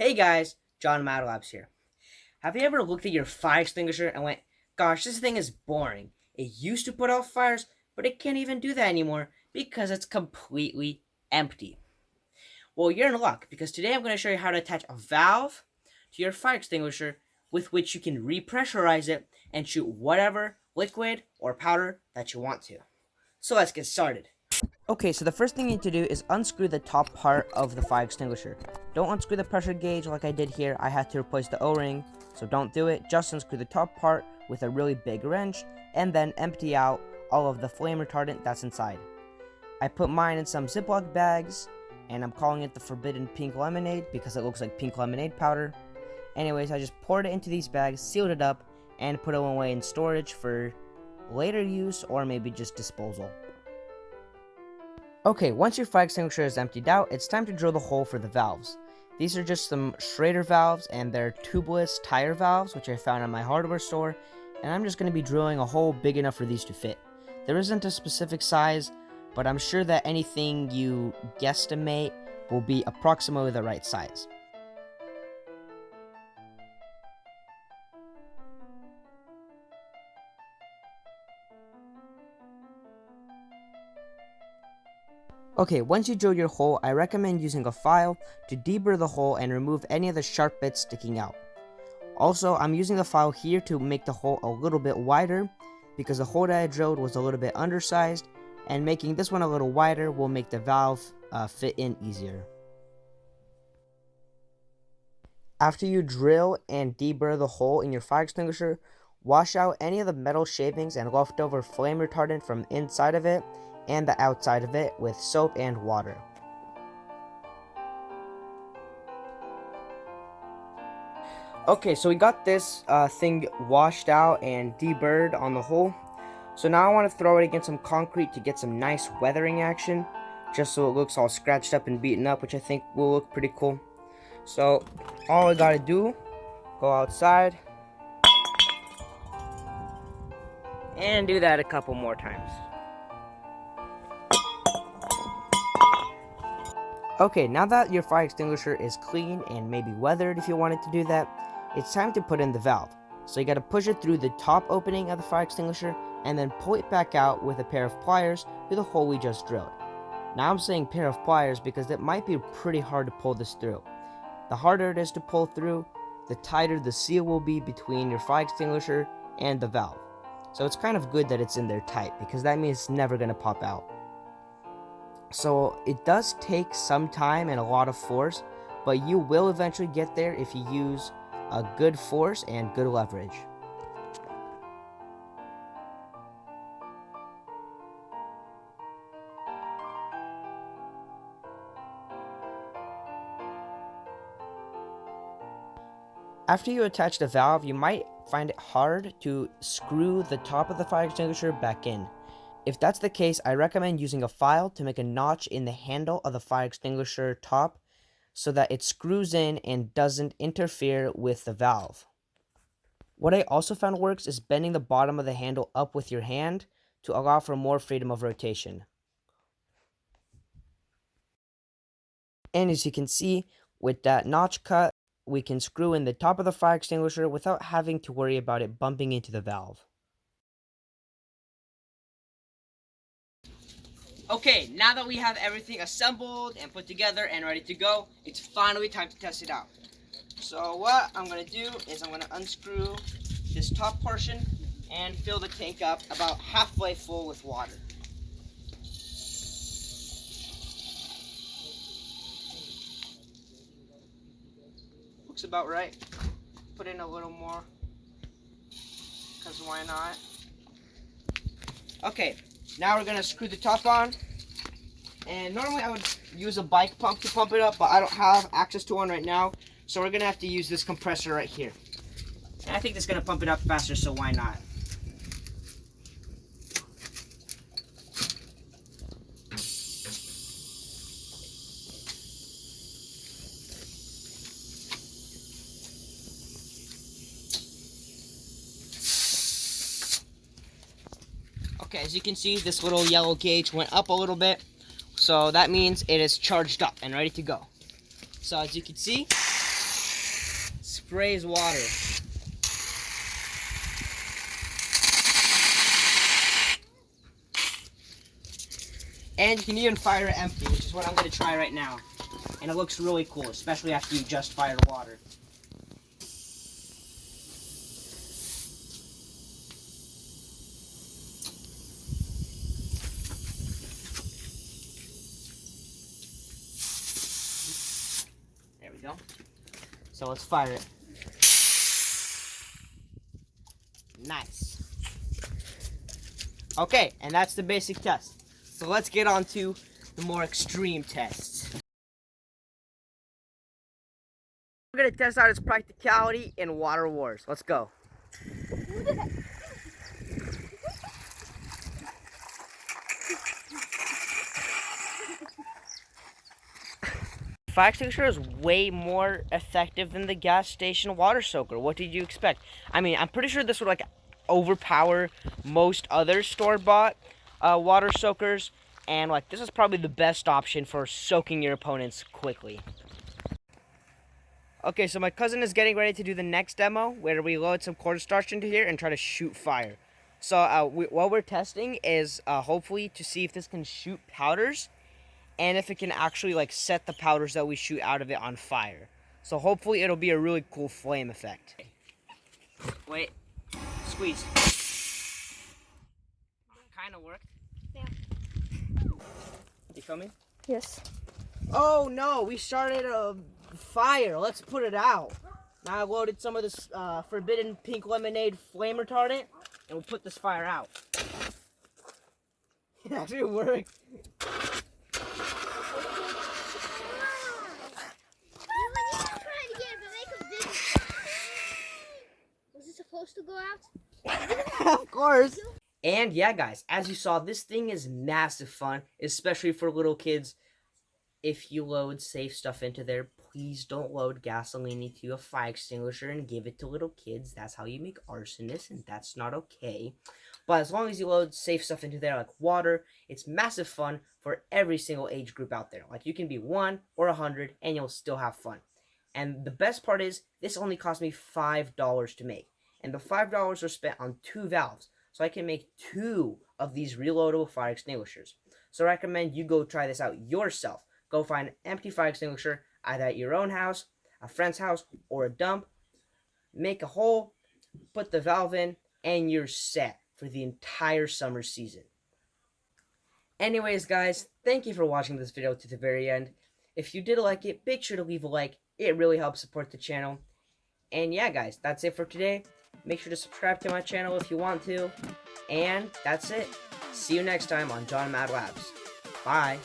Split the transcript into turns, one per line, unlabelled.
Hey guys, JohnMadLabs here. Have you ever looked at your fire extinguisher and went, gosh, this thing is boring. It used to put out fires, but it can't even do that anymore because it's completely empty. Well, you're in luck because today I'm going to show you how to attach a valve to your fire extinguisher with which you can repressurize it and shoot whatever liquid or powder that you want to. So let's get started. Okay, so the first thing you need to do is unscrew the top part of the fire extinguisher. Don't unscrew the pressure gauge like I did here. I had to replace the O-ring, so don't do it. Just unscrew the top part with a really big wrench, and then empty out all of the flame retardant that's inside. I put mine in some Ziploc bags, and I'm calling it the Forbidden Pink Lemonade because it looks like pink lemonade powder. Anyways, I just poured it into these bags, sealed it up, and put it away in storage for later use or maybe just disposal. Okay, once your fire extinguisher is emptied out, it's time to drill the hole for the valves. These are just some Schrader valves, and they're tubeless tire valves, which I found at my hardware store, and I'm just going to be drilling a hole big enough for these to fit. There isn't a specific size, but I'm sure that anything you guesstimate will be approximately the right size. Okay, once you drill your hole, I recommend using a file to deburr the hole and remove any of the sharp bits sticking out. Also, I'm using the file here to make the hole a little bit wider because the hole that I drilled was a little bit undersized, and making this one a little wider will make the valve fit in easier. After you drill and deburr the hole in your fire extinguisher, wash out any of the metal shavings and leftover flame retardant from inside of it and the outside of it with soap and water. Okay, so we got this thing washed out and deburred on the hole. So now I want to throw it against some concrete to get some nice weathering action, just so it looks all scratched up and beaten up, which I think will look pretty cool. So all I gotta do, go outside and do that a couple more times. Okay, now that your fire extinguisher is clean and maybe weathered if you wanted to do that, it's time to put in the valve. So you gotta push it through the top opening of the fire extinguisher and then pull it back out with a pair of pliers through the hole we just drilled. Now I'm saying pair of pliers because it might be pretty hard to pull this through. The harder it is to pull through, the tighter the seal will be between your fire extinguisher and the valve. So it's kind of good that it's in there tight because that means it's never gonna pop out. So it does take some time and a lot of force, but you will eventually get there if you use a good force and good leverage. After you attach the valve, you might find it hard to screw the top of the fire extinguisher back in. If that's the case, I recommend using a file to make a notch in the handle of the fire extinguisher top so that it screws in and doesn't interfere with the valve. What I also found works is bending the bottom of the handle up with your hand to allow for more freedom of rotation. And as you can see, with that notch cut, we can screw in the top of the fire extinguisher without having to worry about it bumping into the valve. Okay, now that we have everything assembled and put together and ready to go, it's finally time to test it out. So what I'm going to do is I'm going to unscrew this top portion and fill the tank up about halfway full with water. Looks about right. Put in a little more, because why not? Okay, now we're going to screw the top on. And normally I would use a bike pump to pump it up, but I don't have access to one right now. So we're going to have to use this compressor right here. And I think it's going to pump it up faster, so why not? Okay, as you can see, this little yellow gauge went up a little bit. So that means it is charged up and ready to go. So as you can see, sprays water. And you can even fire it empty, which is what I'm going to try right now. And it looks really cool, especially after you just fired water. There we go. So let's fire it. Nice. Okay, and that's the basic test. So let's get on to the more extreme tests. We're going to test out its practicality in water wars. Let's go. Fire extinguisher is way more effective than the gas station water soaker. What did you expect? I mean, I'm pretty sure this would like overpower most other store-bought water soakers, and like this is probably the best option for soaking your opponents quickly. Okay, so my cousin is getting ready to do the next demo where we load some cornstarch into here and try to shoot fire. So what we're testing is hopefully to see if this can shoot powders and if it can actually like set the powders that we shoot out of it on fire. So hopefully it'll be a really cool flame effect. Wait, squeeze. Kind of worked.
Yeah.
You feel me?
Yes.
Oh no, we started a fire. Let's put it out. Now I loaded some of this forbidden pink lemonade flame retardant and we'll put this fire out. It actually worked.
Was it supposed to go out?
Of course. And yeah, guys, as you saw, this thing is massive fun, especially for little kids. If you load safe stuff into there, please don't load gasoline into a fire extinguisher and give it to little kids. That's how you make arsonists, and that's not okay. But as long as you load safe stuff into there, like water, it's massive fun for every single age group out there. Like, you can be 1 or 100, and you'll still have fun. And the best part is, this only cost me $5 to make. And the $5 are spent on 2 valves. So I can make 2 of these reloadable fire extinguishers. So I recommend you go try this out yourself. Go find an empty fire extinguisher, either at your own house, a friend's house, or a dump. Make a hole, put the valve in, and you're set for the entire summer season. Anyways, guys, thank you for watching this video to the very end. If you did like it, make sure to leave a like. It really helps support the channel. And yeah, guys, that's it for today. Make sure to subscribe to my channel if you want to. And that's it. See you next time on JohnMadLabs. Bye.